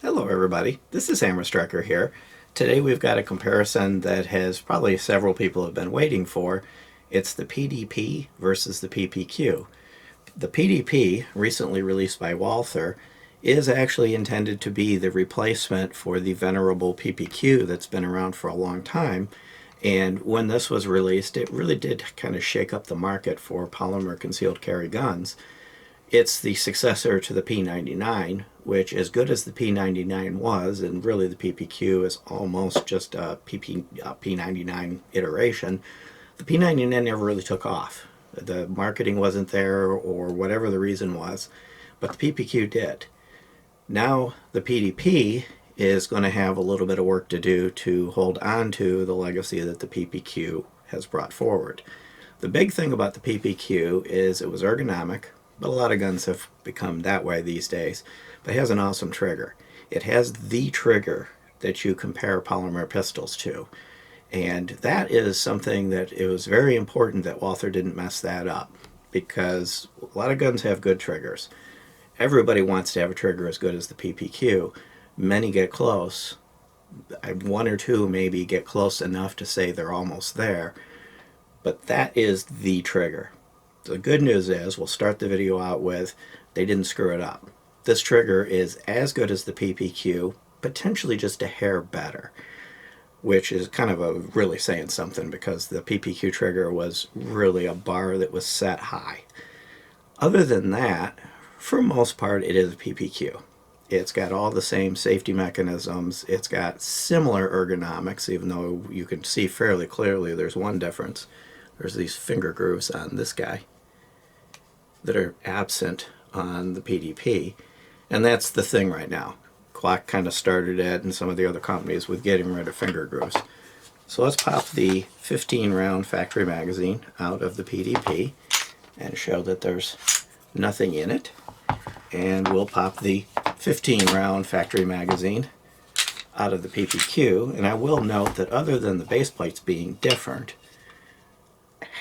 Hello everybody, this is Hammer Striker here. Today we've got a comparison that has probably several people have been waiting for. It's the PDP versus the PPQ. The PDP, recently released by Walther, is actually intended to be the replacement for the venerable PPQ that's been around for a long time. And when this was released, it really did kind of shake up the market for polymer concealed carry guns. It's the successor to the P99, which, as good as the P99 was, and really the PPQ is almost just a P99 iteration, the P99 never really took off. The marketing wasn't there, or whatever the reason was, but the PPQ did. Now the PDP is going to have a little bit of work to do to hold on to the legacy that the PPQ has brought forward. The big thing about the PPQ is it was ergonomic, but a lot of guns have become that way these days. But it has an awesome trigger. It has the trigger that you compare polymer pistols to. And that is something that it was very important that Walther didn't mess that up, because a lot of guns have good triggers. Everybody wants to have a trigger as good as the PPQ. Many get close. One or two maybe get close enough to say they're almost there. But that is the trigger. The good news is, we'll start the video out with, they didn't screw it up. This trigger is as good as the PPQ, potentially just a hair better, which is kind of a really saying something, because the PPQ trigger was really a bar that was set high. Other than that, for most part, it is a PPQ. It's got all the same safety mechanisms. It's got similar ergonomics, even though you can see fairly clearly there's one difference. There's these finger grooves on this guy that are absent on the PDP, and that's the thing right now. Glock kind of started it, and some of the other companies, with getting rid of finger grooves. So let's pop the 15 round factory magazine out of the PDP and show that there's nothing in it, and we'll pop the 15 round factory magazine out of the PPQ. And I will note that other than the base plates being different,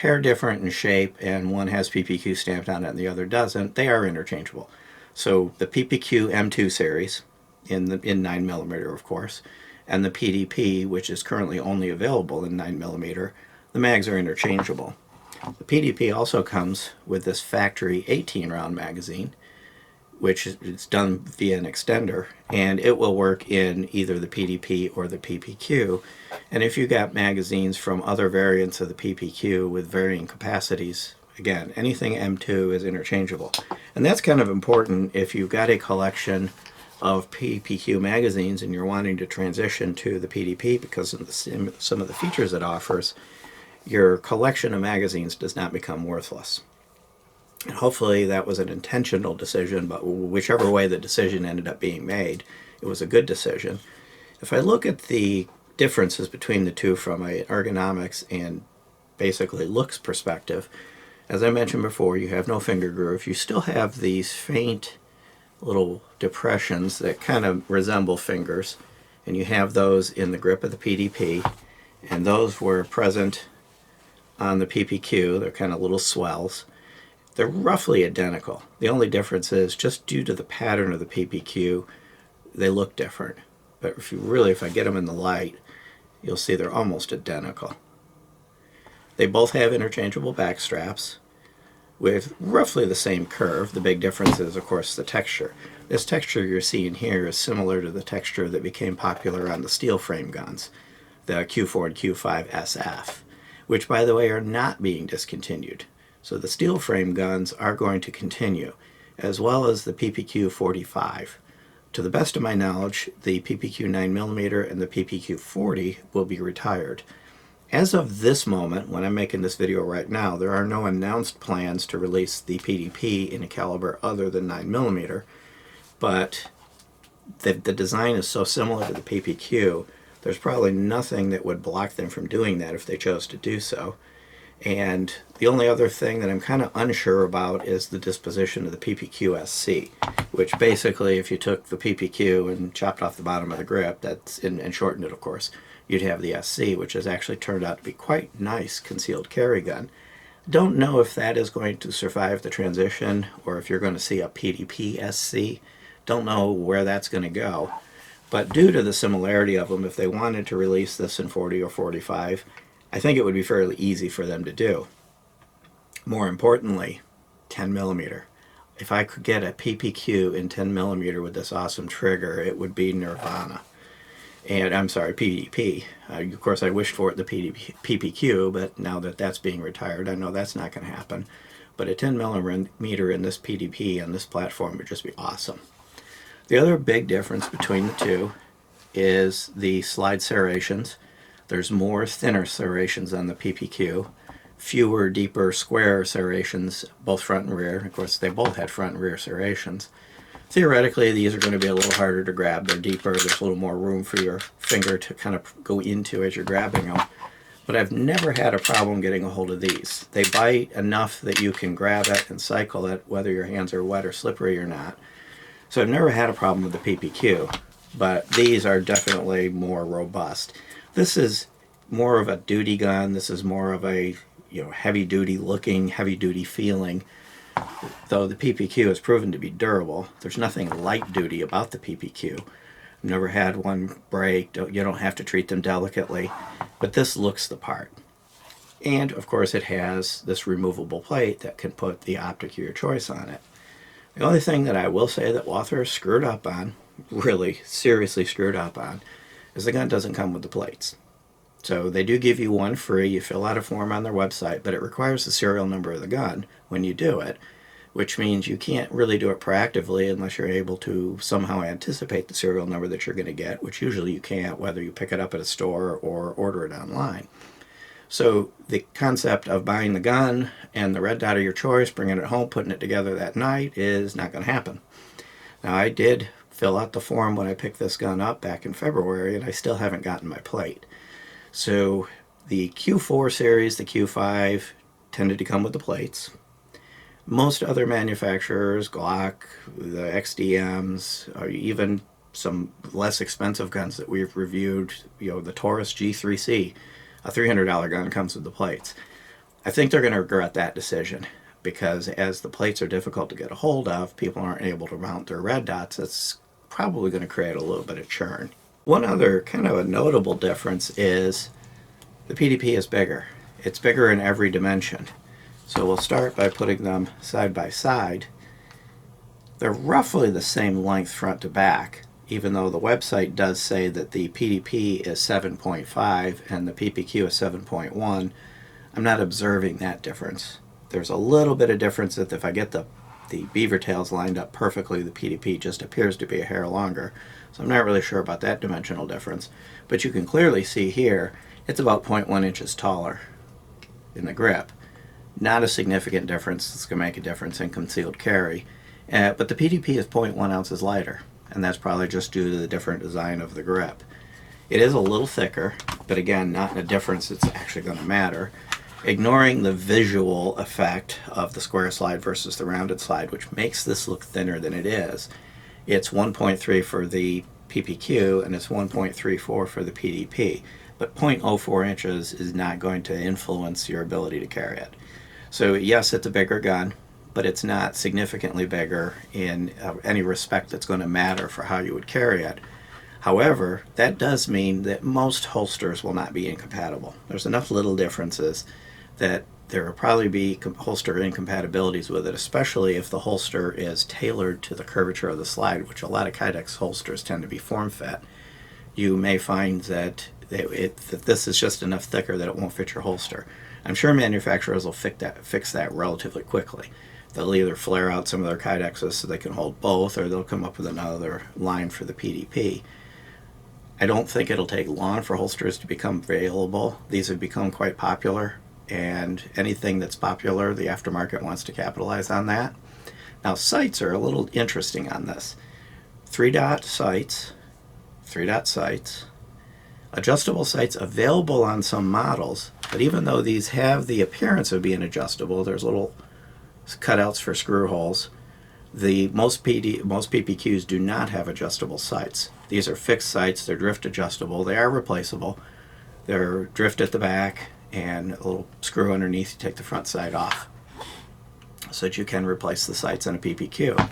hair different in shape, and one has PPQ stamped on it and the other doesn't, they are interchangeable. So the PPQ M2 series in 9mm, of course, and the PDP, which is currently only available in 9mm, the mags are interchangeable. The PDP also comes with this factory 18 round magazine, which is done via an extender, and it will work in either the PDP or the PPQ. And if you got magazines from other variants of the PPQ with varying capacities, again, anything M2 is interchangeable. And that's kind of important if you've got a collection of PPQ magazines and you're wanting to transition to the PDP because of some of the features it offers. Your collection of magazines does not become worthless. And hopefully that was an intentional decision, but whichever way the decision ended up being made, it was a good decision. If I look at the differences between the two from an ergonomics and basically looks perspective, as I mentioned before, you have no finger groove. You still have these faint little depressions that kind of resemble fingers, and you have those in the grip of the PDP, and those were present on the PPQ. They're kind of little swells. They're roughly identical. The only difference is, just due to the pattern of the PPQ, they look different. But if I get them in the light, you'll see they're almost identical. They both have interchangeable back straps with roughly the same curve. The big difference is, of course, the texture. This texture you're seeing here is similar to the texture that became popular on the steel frame guns, the Q4 and Q5 SF, which, by the way, are not being discontinued. So the steel frame guns are going to continue, as well as the PPQ 45. To the best of my knowledge, the PPQ 9mm and the PPQ 40 will be retired. As of this moment, when I'm making this video right now, there are no announced plans to release the PDP in a caliber other than 9mm, but the design is so similar to the PPQ, there's probably nothing that would block them from doing that if they chose to do so. And the only other thing that I'm kind of unsure about is the disposition of the PPQ SC, which basically, if you took the PPQ and chopped off the bottom of the grip, and shortened it, of course, you'd have the SC, which has actually turned out to be quite nice concealed carry gun. Don't know if that is going to survive the transition, or if you're going to see a PDP SC, Don't know where that's going to go. But due to the similarity of them, if they wanted to release this in 40 or 45, I think it would be fairly easy for them to do. More importantly, 10 millimeter. If I could get a PPQ in 10 millimeter with this awesome trigger, it would be nirvana. And I'm sorry, PDP. Of course, I wished for it the PPQ, but now that that's being retired, I know that's not going to happen. But a 10 millimeter in this PDP on this platform would just be awesome. The other big difference between the two is the slide serrations. There's more thinner serrations on the PPQ, fewer deeper square serrations, both front and rear. Of course, they both had front and rear serrations. Theoretically, these are going to be a little harder to grab. They're deeper. There's a little more room for your finger to kind of go into as you're grabbing them. But I've never had a problem getting a hold of these. They bite enough that you can grab it and cycle it, whether your hands are wet or slippery or not. So I've never had a problem with the PPQ, but these are definitely more robust. This is more of a duty gun. This is more of a heavy duty looking, heavy duty feeling. Though the PPQ has proven to be durable, there's nothing light duty about the PPQ. I've never had one break. You don't have to treat them delicately, but this looks the part. And of course it has this removable plate that can put the optic of your choice on it. The only thing that I will say that Walther screwed up on, really seriously screwed up on, is the gun doesn't come with the plates. So they do give you one free. You fill out a form on their website, but it requires the serial number of the gun when you do it, which means you can't really do it proactively unless you're able to somehow anticipate the serial number that you're going to get, which usually you can't, whether you pick it up at a store or order it online. So the concept of buying the gun and the red dot of your choice, bringing it home, putting it together that night is not going to happen. Now, I did fill out the form when I picked this gun up back in February, and I still haven't gotten my plate. So the Q4 series, the Q5, tended to come with the plates. Most other manufacturers, Glock, the XDMs, or even some less expensive guns that we've reviewed, the Taurus G3C, a $300 gun comes with the plates. I think they're going to regret that decision because as the plates are difficult to get a hold of, people aren't able to mount their red dots. It's probably going to create a little bit of churn. One other kind of a notable difference is the PDP is bigger. It's bigger in every dimension. So we'll start by putting them side by side. They're roughly the same length front to back, even though the website does say that the PDP is 7.5 and the PPQ is 7.1. I'm not observing that difference. There's a little bit of difference that if I get the beaver tails lined up perfectly, the PDP just appears to be a hair longer. So I'm not really sure about that dimensional difference. But you can clearly see here, it's about 0.1 inches taller in the grip. Not a significant difference. It's going to make a difference in concealed carry. But the PDP is 0.1 ounces lighter, and that's probably just due to the different design of the grip. It is a little thicker, but again, not in a difference that's actually going to matter. Ignoring the visual effect of the square slide versus the rounded slide, which makes this look thinner than it is, it's 1.3 for the PPQ and it's 1.34 for the PDP. But 0.04 inches is not going to influence your ability to carry it. So yes, it's a bigger gun, but it's not significantly bigger in any respect that's going to matter for how you would carry it. However, that does mean that most holsters will not be incompatible. There's enough little differences that there will probably be holster incompatibilities with it, especially if the holster is tailored to the curvature of the slide, which a lot of Kydex holsters tend to be form-fit. You may find that that this is just enough thicker that it won't fit your holster. I'm sure manufacturers will fix that relatively quickly. They'll either flare out some of their Kydexes so they can hold both, or they'll come up with another line for the PDP. I don't think it'll take long for holsters to become available. These have become quite popular, and anything that's popular, the aftermarket wants to capitalize on that. Now, sights are a little interesting on this. 3-dot sights, adjustable sights available on some models, but even though these have the appearance of being adjustable, there's little cutouts for screw holes. Most PPQs do not have adjustable sights. These are fixed sights. They're drift adjustable. They are replaceable. They're drift at the back and a little screw underneath to take the front sight off so that you can replace the sights on a PPQ.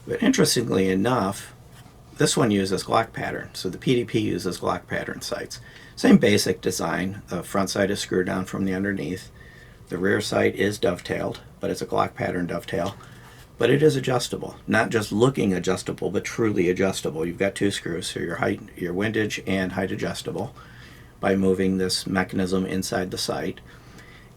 But interestingly enough, this one uses Glock pattern. So the PDP uses Glock pattern sights. Same basic design. The front sight is screwed down from the underneath. The rear sight is dovetailed, but it's a Glock pattern dovetail. But it is adjustable. Not just looking adjustable, but truly adjustable. You've got two screws, so your height, your windage and height adjustable by moving this mechanism inside the sight.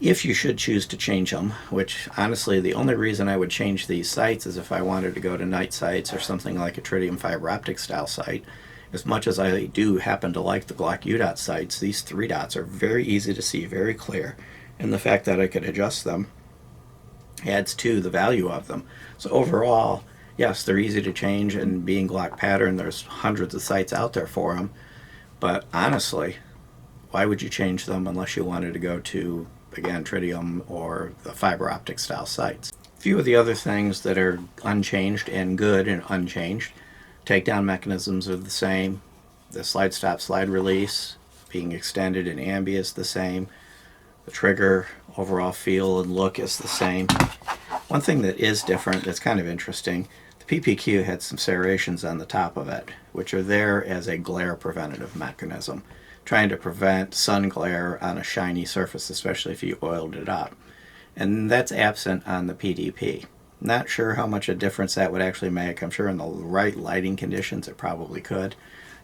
If you should choose to change them, which honestly the only reason I would change these sights is if I wanted to go to night sights or something like a tritium fiber optic style sight. As much as I do happen to like the Glock U-dot sights, these 3 dots are very easy to see, very clear, and the fact that I could adjust them adds to the value of them. So overall, yes, they're easy to change, and being Glock pattern, there's hundreds of sights out there for them, but honestly, why would you change them unless you wanted to go to, again, tritium or the fiber optic style sights? A few of the other things that are unchanged and good and unchanged. Takedown mechanisms are the same. The slide stop, slide release being extended in ambi is the same. The trigger overall feel and look is the same. One thing that is different that's kind of interesting, the PPQ had some serrations on the top of it, which are there as a glare preventative mechanism, trying to prevent sun glare on a shiny surface, especially if you oiled it up. And that's absent on the PDP. Not sure how much a difference that would actually make. I'm sure in the right lighting conditions it probably could.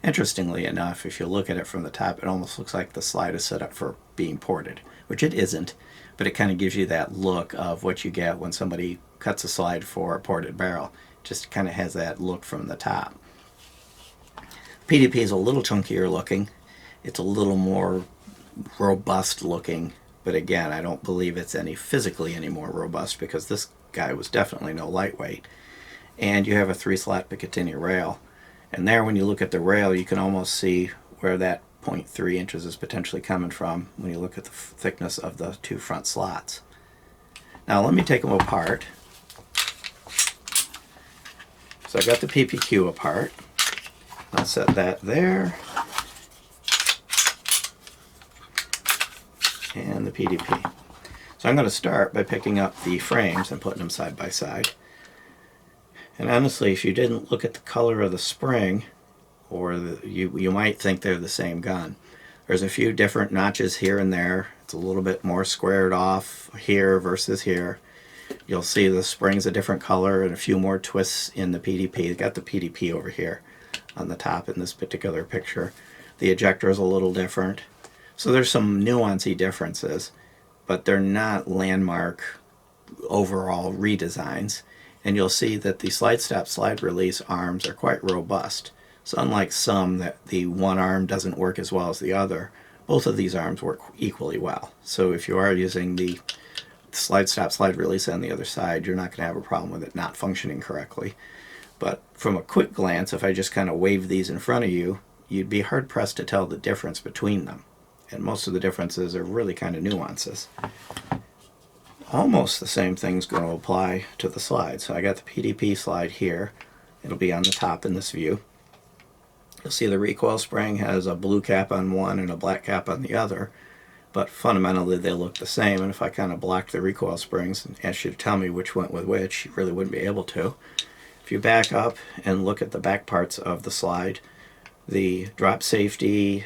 Interestingly enough, if you look at it from the top, it almost looks like the slide is set up for being ported, which it isn't, but it kind of gives you that look of what you get when somebody cuts a slide for a ported barrel. It just kind of has that look from the top. PDP is a little chunkier looking. It's a little more robust looking, but again, I don't believe it's physically any more robust, because this guy was definitely no lightweight. And you have a 3-slot Picatinny rail, and there, when you look at the rail, you can almost see where that 0.3 inches is potentially coming from when you look at the thickness of the 2 front slots. Now let me take them apart. So I got the PPQ apart. I'll set that there. And the PDP. So I'm going to start by picking up the frames and putting them side by side. And honestly, if you didn't look at the color of the spring, or you might think they're the same gun. There's a few different notches here and there. It's a little bit more squared off here versus here. You'll see the spring's a different color and a few more twists in the PDP. You've got the PDP over here on the top in this particular picture. The ejector is a little different. So there's some nuancy differences, but they're not landmark overall redesigns. And you'll see that the slide stop, slide release arms are quite robust. So unlike some that the one arm doesn't work as well as the other, both of these arms work equally well. So if you are using the slide stop, slide release on the other side, you're not going to have a problem with it not functioning correctly. But from a quick glance, if I just kind of wave these in front of you, you'd be hard pressed to tell the difference between them. And most of the differences are really kind of nuances. Almost the same thing's going to apply to the slide. So I got the PDP slide here. It'll be on the top in this view. You'll see the recoil spring has a blue cap on one and a black cap on the other, but fundamentally they look the same. And if I kind of blocked the recoil springs and asked you to tell me which went with which, you really wouldn't be able to. If you back up and look at the back parts of the slide, the drop safety,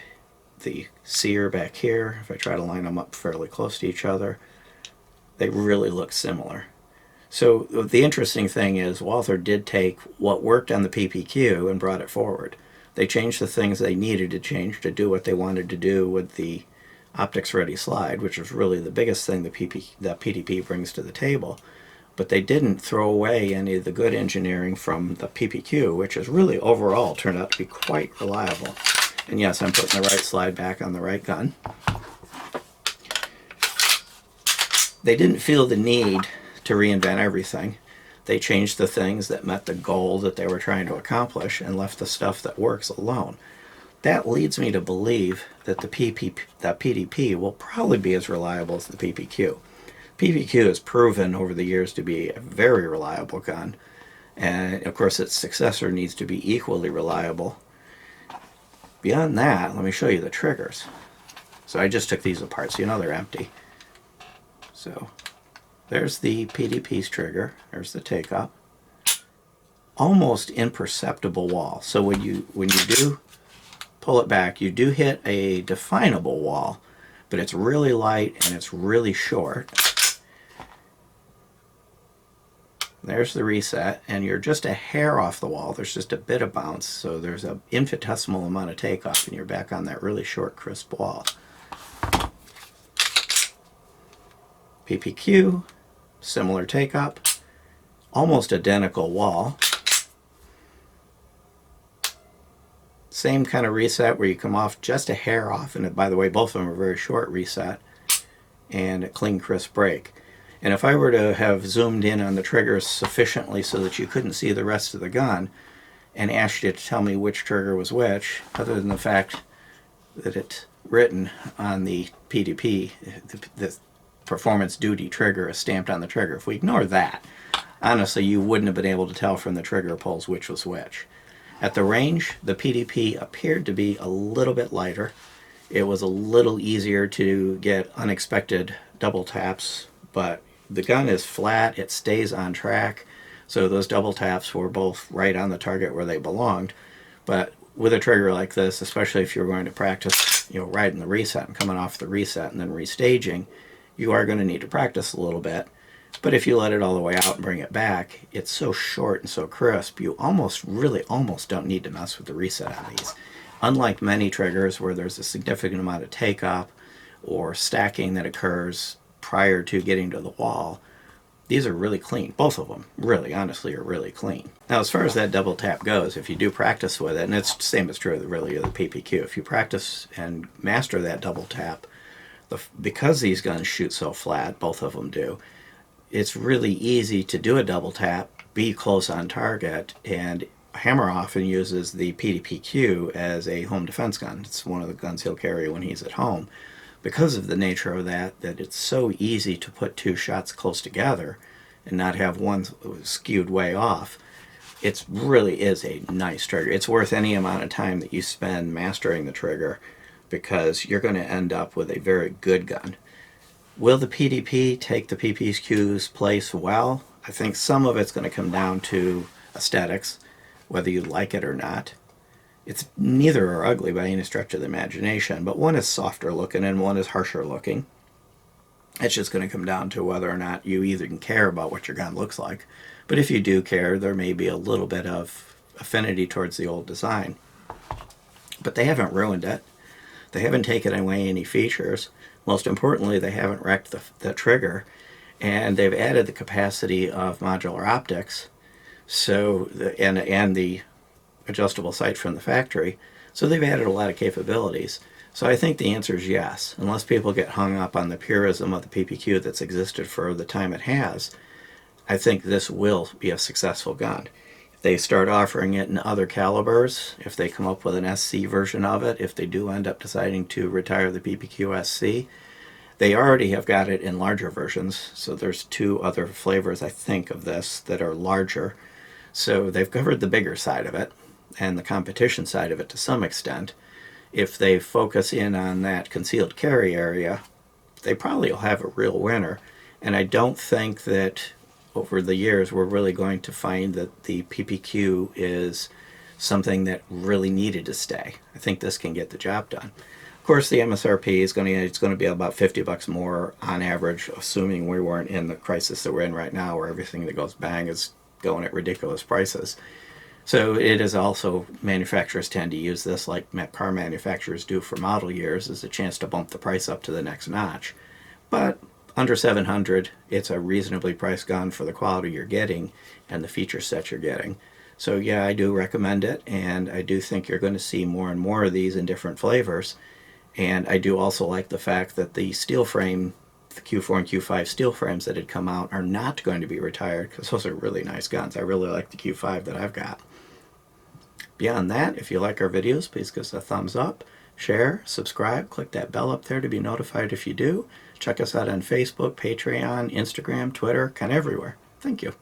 the sear back here, if I try to line them up fairly close to each other, they really look similar. So the interesting thing is Walther did take what worked on the PPQ and brought it forward. They changed the things they needed to change to do what they wanted to do with the optics ready slide, which was really the biggest thing the PDP brings to the table. But they didn't throw away any of the good engineering from the PPQ, which has really overall turned out to be quite reliable. And yes, I'm putting the right slide back on the right gun. They didn't feel the need to reinvent everything. They changed the things that met the goal that they were trying to accomplish and left the stuff that works alone. That leads me to believe that the PDP will probably be as reliable as the PPQ. PPQ has proven over the years to be a very reliable gun, and of course its successor needs to be equally reliable. Beyond that, let me show you the triggers. So I just took these apart, so you know they're empty. So there's the PDP's trigger. There's the take-up. almost imperceptible wall. So when you do pull it back, you do hit a definable wall, but it's really light and it's really short. There's the reset, and you're just a hair off the wall. There's just a bit of bounce, so there's an infinitesimal amount of takeoff, and you're back on that really short, crisp wall. PPQ, similar take up, almost identical wall. Same kind of reset where you come off just a hair off, and by the way, both of them are very short reset, and a clean, crisp break. And if I were to have zoomed in on the trigger sufficiently so that you couldn't see the rest of the gun and asked you to tell me which trigger was which, other than the fact that it's written on the PDP, the performance duty trigger is stamped on the trigger. If we ignore that, honestly, you wouldn't have been able to tell from the trigger pulls which was which. At the range, the PDP appeared to be a little bit lighter. It was a little easier to get unexpected double taps, but the gun is flat, it stays on track, so those double taps were both right on the target where they belonged. But with a trigger like this, especially if you're going to practice, riding the reset and coming off the reset and then restaging, you are going to need to practice a little bit. But if you let it all the way out and bring it back, it's so short and so crisp, you really almost don't need to mess with the reset on these. Unlike many triggers where there's a significant amount of take-up or stacking that occurs prior to getting to the wall, these are really clean. Both of them, really, honestly, are really clean. Now, as far as that double tap goes, if you do practice with it, and it's the same as true really of the PPQ, if you practice and master that double tap, because these guns shoot so flat, both of them do, it's really easy to do a double tap, be close on target, and Hammer often uses the PDPQ as a home defense gun. It's one of the guns he'll carry when he's at home. Because of the nature of that it's so easy to put two shots close together and not have one skewed way off. It really is a nice trigger. It's worth any amount of time that you spend mastering the trigger because you're going to end up with a very good gun. Will the PDP take the PPQ's place? Well, I think some of it's going to come down to aesthetics, whether you like it or not. It's neither are ugly by any stretch of the imagination, but one is softer looking and one is harsher looking. It's just going to come down to whether or not you either can care about what your gun looks like, but if you do care, there may be a little bit of affinity towards the old design. But they haven't ruined it. They haven't taken away any features. Most importantly, they haven't wrecked the trigger, and they've added the capacity of modular optics, so and the adjustable sight from the factory. So they've added a lot of capabilities. So I think the answer is yes. Unless people get hung up on the purism of the PPQ that's existed for the time it has, I think this will be a successful gun. If they start offering it in other calibers, if they come up with an SC version of it, if they do end up deciding to retire the PPQ SC, they already have got it in larger versions. So there's two other flavors, I think, of this that are larger. So they've covered the bigger side of it and the competition side of it to some extent. If they focus in on that concealed carry area, they probably will have a real winner. And I don't think that over the years we're really going to find that the PPQ is something that really needed to stay. I think this can get the job done. Of course, the MSRP is going to be about $50 more on average, assuming we weren't in the crisis that we're in right now where everything that goes bang is going at ridiculous prices. So it is also, manufacturers tend to use this like car manufacturers do for model years as a chance to bump the price up to the next notch. But under $700, it's a reasonably priced gun for the quality you're getting and the feature set you're getting. So yeah, I do recommend it, and I do think you're going to see more and more of these in different flavors. And I do also like the fact that the steel frame, the Q4 and Q5 steel frames that had come out are not going to be retired because those are really nice guns. I really like the Q5 that I've got. Beyond that, if you like our videos, please give us a thumbs up, share, subscribe, click that bell up there to be notified if you do. Check us out on Facebook, Patreon, Instagram, Twitter, kind of everywhere. Thank you.